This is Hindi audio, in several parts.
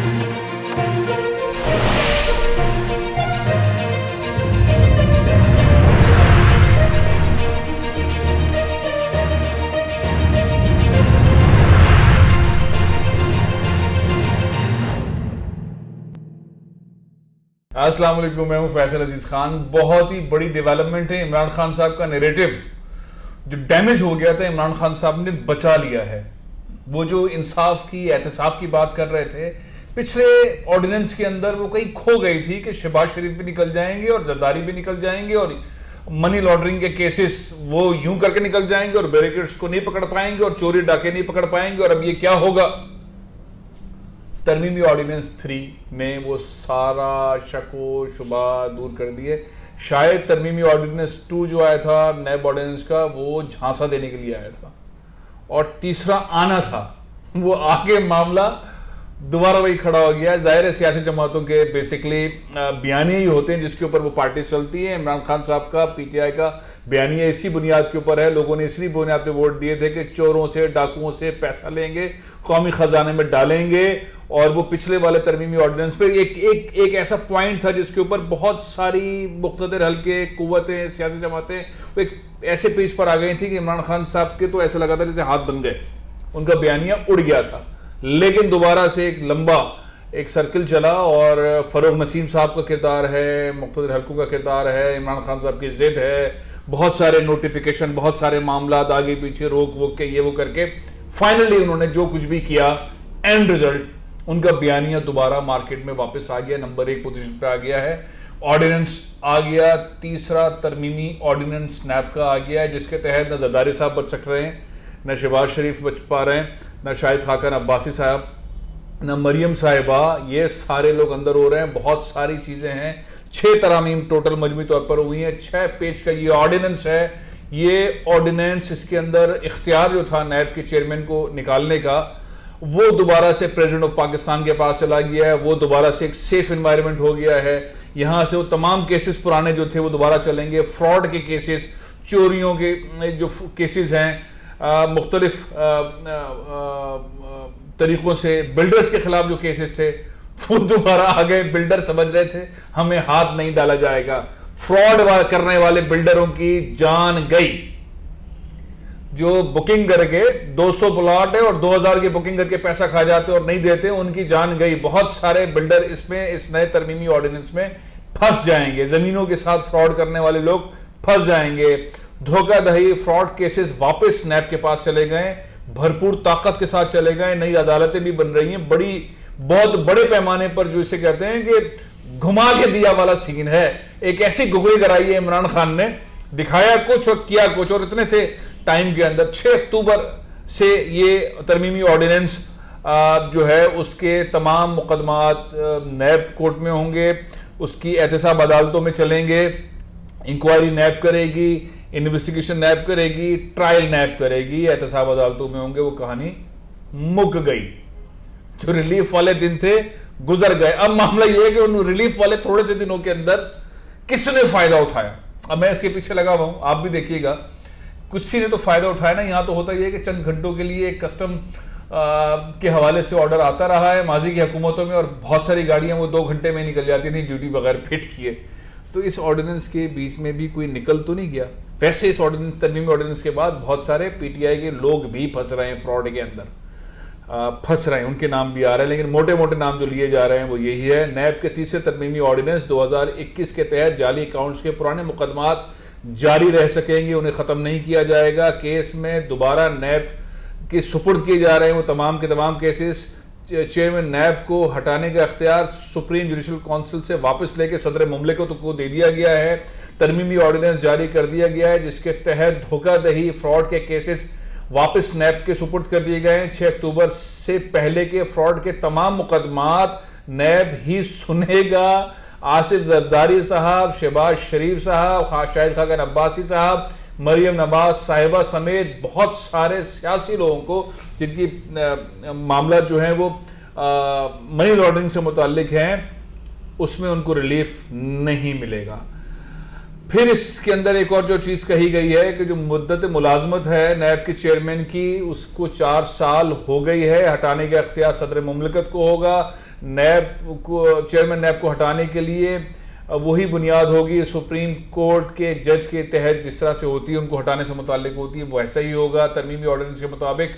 अस्सलाम वालेकुम, मैं हूं फैसल अजीज खान। बहुत ही बड़ी डेवलपमेंट है। इमरान खान साहब का नैरेटिव जो डैमेज हो गया था, इमरान खान साहब ने बचा लिया है। वो जो इंसाफ की, एहतसाब की बात कर रहे थे, पिछले ऑर्डिनेंस के अंदर वो कहीं खो गई थी कि शहबाज शरीफ भी निकल जाएंगे और जरदारी भी निकल जाएंगे और मनी लॉन्ड्रिंग के केसेस वो यूं करके निकल जाएंगे और बैरिकेड्स को नहीं पकड़ पाएंगे और चोरी डाके नहीं पकड़ पाएंगे। और अब ये क्या होगा? तरमीमी ऑर्डिनेंस 3 ने वो सारा शको शुबा दूर कर दिए। शायद तरमीमी ऑर्डिनेंस 2 जो आया था नैब ऑर्डिनेंस का, वो झांसा देने के लिए आया था और तीसरा आना था। वो आगे मामला दोबारा वही खड़ा हो गया। जाहिर है सियासी जमातों के बेसिकली बयानिए ही होते हैं जिसके ऊपर वो पार्टी चलती है। इमरान खान साहब का, पीटीआई का बयानिया इसी बुनियाद के ऊपर है। लोगों ने इसी बुनियाद पे वोट दिए थे कि चोरों से, डाकुओं से पैसा लेंगे, कौमी खजाने में डालेंगे। और वो पिछले वाले तरमीमी ऑर्डिनेंस पे एक ऐसा पॉइंट था जिसके ऊपर बहुत सारी मुख्तलिफ हल्के कुव्वतें, सियासी जमातें वो एक ऐसे पेज पर आ गई थी कि इमरान खान साहब के तो ऐसा लगा था जैसे हाथ बन गए, उनका बयानिया उड़ गया था। लेकिन दोबारा से एक लंबा एक सर्किल चला और फरूक नसीम साहब का किरदार है, मुख्तलिफ हल्कों का किरदार है, इमरान खान साहब की जिद है, बहुत सारे नोटिफिकेशन, बहुत सारे मामला आगे पीछे रोक वोक के ये वो करके फाइनली उन्होंने जो कुछ भी किया, एंड रिजल्ट उनका बयानिया दोबारा मार्केट में वापस आ गया, नंबर 1 पोजीशन पे आ गया है। ऑर्डिनेंस आ गया, तीसरा तरमीमी ऑर्डिनेंस नैब का आ गया है, जिसके तहत न जरदारी साहब बच सक रहे हैं, न शहबाज शरीफ बच पा रहे हैं, न शाहिद खाकन अब्बासी साहब, न मरियम साहिबा। ये सारे लोग अंदर हो रहे हैं। बहुत सारी चीज़ें हैं। 6 तरामीम टोटल मजमूई तौर पर हुई हैं। 6 पेज का ये ऑर्डिनेंस है। ये ऑर्डिनेंस, इसके अंदर इख्तियार जो था नैब के चेयरमैन को निकालने का, वो दोबारा से प्रेसिडेंट ऑफ पाकिस्तान के पास चला गया है। वो दोबारा से एक सेफ एनवायरनमेंट हो गया है। यहाँ से वो तमाम केसेस पुराने जो थे वो दोबारा चलेंगे। फ्रॉड के केसेस, चोरियों के जो केसेस हैं, मुख्तलिफ तरीक़ों से बिल्डर्स के खिलाफ जो केसेस थे वो दोबारा आ गए। बिल्डर समझ रहे थे हमें हाथ नहीं डाला जाएगा, फ्रॉड करने वाले बिल्डरों की जान गई। जो बुकिंग करके 200 प्लॉट है और 2000 की बुकिंग करके पैसा खा जाते और नहीं देते, उनकी जान गई। बहुत सारे बिल्डर इसमें, इस नए तरमीमी ऑर्डिनेंस में फंस जाएंगे। जमीनों के साथ फ्रॉड करने वाले लोग फंस जाएंगे। धोखाधड़ी, फ्रॉड केसेस वापस नैब के पास चले गए, भरपूर ताकत के साथ चले गए। नई अदालतें भी बन रही हैं, बहुत बड़े पैमाने पर, जो इसे कहते हैं कि घुमा के दिया वाला सीन है। एक ऐसी गुगली कराई है इमरान खान ने, दिखाया कुछ और किया कुछ, और इतने से टाइम के अंदर 6 अक्टूबर से ये तरमीमी ऑर्डिनेंस जो है उसके तमाम मुकदमात नैब कोर्ट में होंगे, उसकी एहतसाब अदालतों में चलेंगे, इंक्वायरी नैब करेगी, इन्वेस्टिगेशन नैब करेगी, ट्रायल नैब करेगी, एहतसाब अदालतों में होंगे। वो कहानी मुक गई। जो रिलीफ वाले दिन थे गुजर गए। अब मामला यह है कि उन रिलीफ वाले थोड़े से दिनों के अंदर किसने फायदा उठाया। अब मैं इसके पीछे लगा हुआ हूं, आप भी देखिएगा। कुछ ने तो फायदा उठाया ना। यहां तो होता यह है कि चंद घंटों के लिए कस्टम के हवाले से ऑर्डर आता रहा है माजी की हुकूमतों में, और बहुत सारी गाड़ियां वो 2 घंटे में निकल जाती थी ड्यूटी बगैर फिट किए। तो इस ऑर्डिनेंस के बीच में भी कोई निकल तो नहीं गया। वैसे इस ऑर्डिनेंस, तरमीमी ऑर्डिनेंस के बाद बहुत सारे पीटीआई के लोग भी फंस रहे हैं, फ्रॉड के अंदर फंस रहे हैं। उनके नाम भी आ रहे हैं, लेकिन मोटे मोटे नाम जो लिए जा रहे हैं वो यही है। नैब के तीसरे तरमीमी ऑर्डिनेंस 2021 के तहत जाली अकाउंट्स के पुराने मुकदमात जारी रह सकेंगे, उन्हें ख़त्म नहीं किया जाएगा। केस में दोबारा नैब के सुपुर्द किए जा रहे हैं वो तमाम के तमाम केसेस। चेयरमैन नैब को हटाने का अख्तियार सुप्रीम जुडिशल काउंसिल से वापस लेके सदर मुमलिकत को दे दिया गया है। तरमीमी ऑर्डिनेंस जारी कर दिया गया है जिसके तहत धोखाधड़ी, फ्रॉड के केसेस वापस नैब के सुपुर्द कर दिए गए हैं। 6 अक्टूबर से पहले के फ्रॉड के तमाम मुकदमात नैब ही सुनेगा। आसिफ जरदारी साहब, शहबाज शरीफ साहब, शाहिद खाकन अब्बासी साहब, मरियम नवाज साहिबा समेत बहुत सारे सियासी लोगों को जिनकी मामला जो है वो मनी लॉन्ड्रिंग से मुताल्लिक हैं, उसमें उनको रिलीफ नहीं मिलेगा। फिर इसके अंदर एक और जो चीज कही गई है कि जो मुद्दत मुलाजमत है नैब के चेयरमैन की, उसको 4 साल हो गई है, हटाने का इख्तियार सदर मुमलिकत को होगा। नैब को, चेयरमैन नैब को हटाने के लिए वही बुनियाद होगी सुप्रीम कोर्ट के जज के तहत जिस तरह से होती है, उनको हटाने से मुताल्लिक होती है, वैसा ही होगा। तरमीमी ऑर्डिनेंस के मुताबिक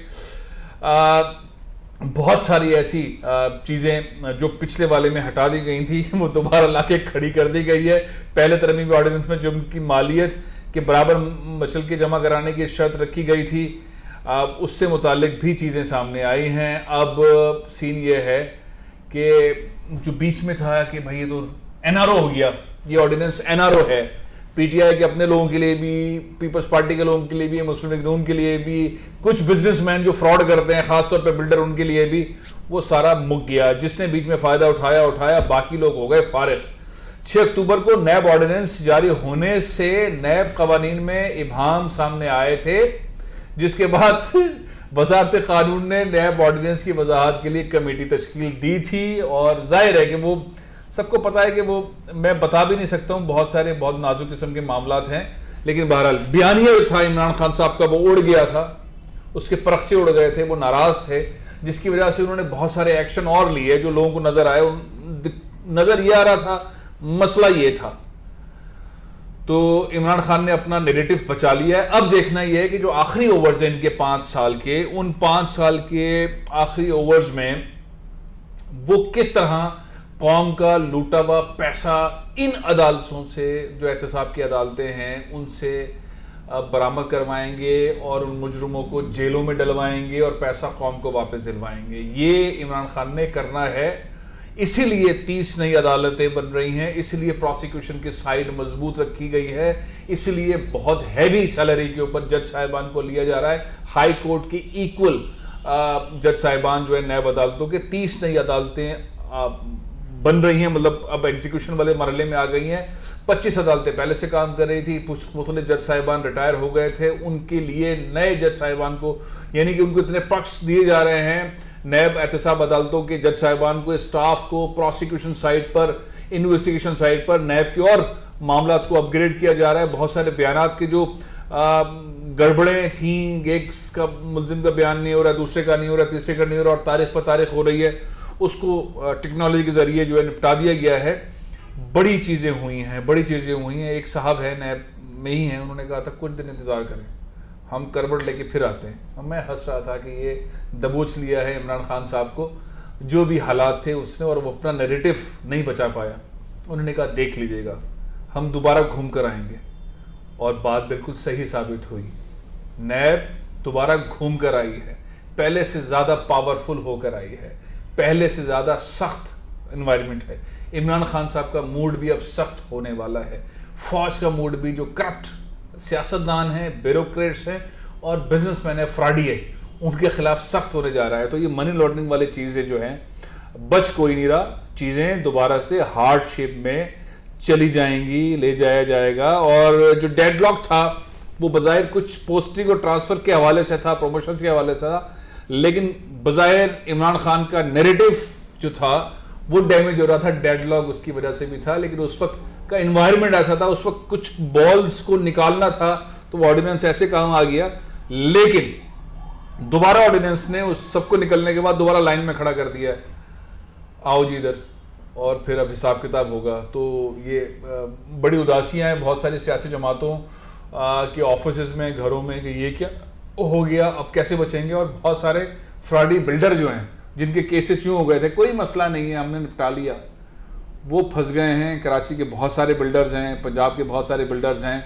बहुत सारी ऐसी चीज़ें जो पिछले वाले में हटा दी गई थी वो दोबारा लाके खड़ी कर दी गई है। पहले तरमीमी ऑर्डिनेंस में जो उनकी मालियत के बराबर मशल के जमा कराने की शर्त रखी गई थी, उससे मुतालिक भी चीज़ें सामने आई हैं। अब सीन ये है कि जो बीच में था कि भाई ये तो एनआरओ हो गया, ये ऑर्डिनेंस एनआरओ है, पीटीआई के अपने लोगों के लिए भी, पीपल्स पार्टी के लोगों के लिए भी, मुस्लिम लीग नून के लिए भी, कुछ बिजनेसमैन जो फ्रॉड करते हैं खासतौर पे बिल्डर, उनके लिए भी, वो सारा मुक गया। जिसने बीच में फायदा उठाया, बाकी लोग हो गए फारिग। 6 अक्टूबर को नैब ऑर्डिनेंस जारी होने से नैब कवानीन में इबहाम सामने आए थे, जिसके बाद वजारत कानून ने नैब ऑर्डिनेंस की वजाहत के लिए कमेटी तश्कील दी थी। और जाहिर है कि वो सबको पता है कि वो मैं बता भी नहीं सकता हूँ, बहुत सारे बहुत नाजुक किस्म के मामलात हैं, लेकिन बहरहाल बयानिया जो था इमरान खान साहब का वो उड़ गया था, उसके परख्चे उड़ गए थे, वो नाराज थे, जिसकी वजह से उन्होंने बहुत सारे एक्शन और लिए जो लोगों को नजर आए। नजर ये आ रहा था, मसला ये था, तो इमरान खान ने अपना नैरेटिव बचा लिया है। अब देखना यह है कि जो आखिरी ओवर्स हैं इनके 5 साल के, उन 5 साल के आखिरी ओवर्स में वो किस तरह कौम का लूटा हुआ पैसा इन अदालतों से, जो एहतसाब की अदालतें हैं, उनसे बरामद करवाएंगे और उन मुजरमों को जेलों में डलवाएंगे और पैसा कौम को वापस दिलवाएंगे। ये इमरान खान ने करना है, इसीलिए 30 नई अदालतें बन रही हैं, इसलिए प्रोसिक्यूशन की साइड मजबूत रखी गई है, इसलिए बहुत हैवी सैलरी के ऊपर जज साहिबान को लिया जा रहा है। हाई कोर्ट की इक्वल जज साहिबान जो है नैब अदालतों के 30 नई अदालतें बन रही हैं, मतलब अब एग्जीक्यूशन वाले मरहले में आ गई हैं। 25 अदालतें पहले से काम कर रही थी, मुख्तलिफ जज साहिबान रिटायर हो गए थे, उनके लिए नए जज साहिबान को, यानी कि उनको इतने पक्ष दिए जा रहे हैं नैब एहतसाब अदालतों के जज साहिबान को, स्टाफ को, प्रोसिक्यूशन साइड पर, इन्वेस्टिगेशन साइड पर नैब के और मामला को अपग्रेड किया जा रहा है। बहुत सारे बयानात के जो गड़बड़ें थी, एक का मुलजिम का बयान नहीं हो रहा, दूसरे का नहीं हो रहा, तीसरे का नहीं हो रहा और तारीख पर तारीख हो रही है, उसको टेक्नोलॉजी के जरिए जो है निपटा दिया गया है। बड़ी चीज़ें हुई हैं, बड़ी चीज़ें हुई हैं। एक साहब है नैब में ही हैं, उन्होंने कहा था कुछ दिन इंतज़ार करें, हम करवट लेके फिर आते हैं। और मैं हंस रहा था कि ये दबोच लिया है इमरान खान साहब को, जो भी हालात थे उसने, और वो अपना नैरेटिव नहीं बचा पाया। उन्होंने कहा देख लीजिएगा, हम दोबारा घूम कर आएंगे, और बात बिल्कुल सही साबित हुई। नैब दोबारा घूम कर आई है, पहले से ज़्यादा पावरफुल होकर आई है, पहले से ज़्यादा सख्त एनवायरनमेंट है। इमरान खान साहब का मूड भी अब सख्त होने वाला है, फौज का मूड भी, जो करप्ट सियासतदान हैं, ब्यूरोक्रेट्स हैं और बिजनेसमैन है, फ्रॉडी है, उनके खिलाफ सख्त होने जा रहा है। तो ये मनी लॉन्ड्रिंग वाली चीज़ें जो हैं, बच कोई नहीं रहा, चीज़ें दोबारा से हार्ड शेप में चली जाएंगी, ले जाया जाएगा। और जो डेडलॉक था वो बज़ाहिर कुछ पोस्टिंग और ट्रांसफ़र के हवाले से था, प्रमोशंस के हवाले से था, लेकिन बज़ाहिर इमरान खान का नैरेटिव जो था वो डैमेज हो रहा था, डेडलॉक उसकी वजह से भी था। लेकिन उस वक्त का एनवायरनमेंट ऐसा था, उस वक्त कुछ बॉल्स को निकालना था, तो वो ऑर्डिनेंस ऐसे काम आ गया। लेकिन दोबारा ऑर्डिनेंस ने उस सबको निकलने के बाद दोबारा लाइन में खड़ा कर दिया है, आओ जी इधर, और फिर अब हिसाब किताब होगा। तो ये बड़ी उदासियाँ हैं बहुत सारी सियासी जमातों के ऑफिस में, घरों में, कि ये क्या हो गया, अब कैसे बचेंगे। और बहुत सारे फ्रॉडी बिल्डर जो हैं, जिनके केसेस यूँ हो गए थे, कोई मसला नहीं है, हमने निपटा लिया, वो फंस गए हैं। कराची के बहुत सारे बिल्डर्स हैं, पंजाब के बहुत सारे बिल्डर्स हैं,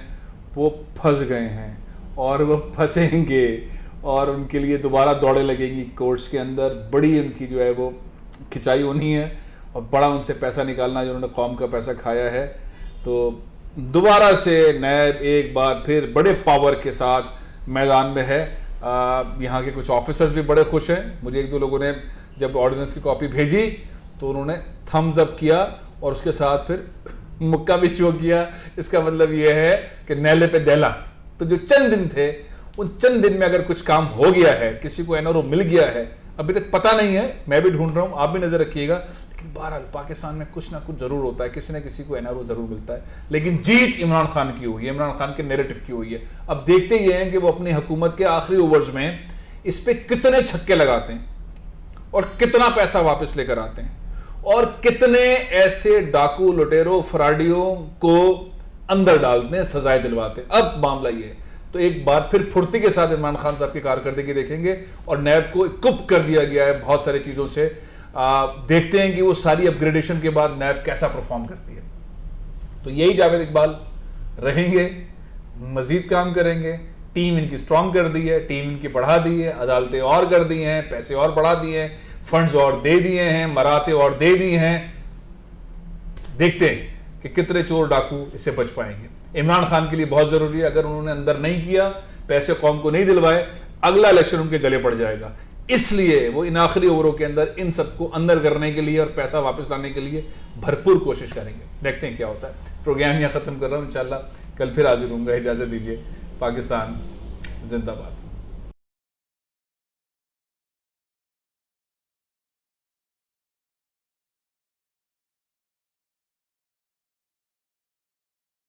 वो फंस गए हैं और वो फंसेंगे, और उनके लिए दोबारा दौड़े लगेंगी कोर्ट्स के अंदर। बड़ी उनकी जो है वो खिंचाई होनी है और बड़ा उनसे पैसा निकालना, जो उन्होंने कौम का पैसा खाया है। तो दोबारा से नैब एक बार फिर बड़े पावर के साथ मैदान में है। यहाँ के कुछ ऑफिसर्स भी बड़े खुश हैं। मुझे 1-2 लोगों ने जब ऑर्डिनेंस की कॉपी भेजी तो उन्होंने थम्स अप किया और उसके साथ फिर मुक्का भी शो किया। इसका मतलब ये है कि नैले पे दैला। तो जो चंद दिन थे, उन चंद दिन में अगर कुछ काम हो गया है, किसी को एनआरओ मिल गया है, अभी तक पता नहीं है, मैं भी ढूंढ रहा हूँ, आप भी नजर रखिएगा, लेकिन बहरहाल पाकिस्तान में कुछ ना कुछ जरूर होता है, किसी न किसी को एनआरओ जरूर मिलता है। लेकिन जीत इमरान खान की हुई है, इमरान खान के नैरेटिव की हुई है। अब देखते ही हैं कि वो अपनी हुकूमत के आखिरी ओवर्स में इस पे कितने छक्के लगाते हैं और कितना पैसा वापस लेकर आते हैं और कितने ऐसे डाकू लुटेरों फराडियों को अंदर डालते हैं, सजाएं दिलवाते हैं। अब मामला ये है, तो एक बार फिर फुर्ती के साथ इमरान खान साहब की कारकर्दगी देखेंगे और नैब को इक्विप कर दिया गया है बहुत सारी चीज़ों से। देखते हैं कि वो सारी अपग्रेडेशन के बाद नैब कैसा परफॉर्म करती है। तो यही जावेद इकबाल रहेंगे, मजीद काम करेंगे। टीम इनकी स्ट्रांग कर दी है, टीम इनकी बढ़ा दी है, अदालतें और कर दी हैं, पैसे और बढ़ा दिए हैं, फंड्स और दे दिए हैं, मराते और दे दी हैं। देखते हैं कि कितने चोर डाकू इससे बच पाएंगे। इमरान खान के लिए बहुत जरूरी है, अगर उन्होंने अंदर नहीं किया, पैसे कौम को नहीं दिलवाए, अगला इलेक्शन उनके गले पड़ जाएगा। इसलिए वो इन आखिरी ओवरों के अंदर इन सबको अंदर करने के लिए और पैसा वापस लाने के लिए भरपूर कोशिश करेंगे। देखते हैं क्या होता है। प्रोग्राम यहाँ खत्म कर रहा हूँ, इंशाल्लाह कल फिर हाजिर होऊंगा। इजाजत दीजिए। पाकिस्तान जिंदाबाद।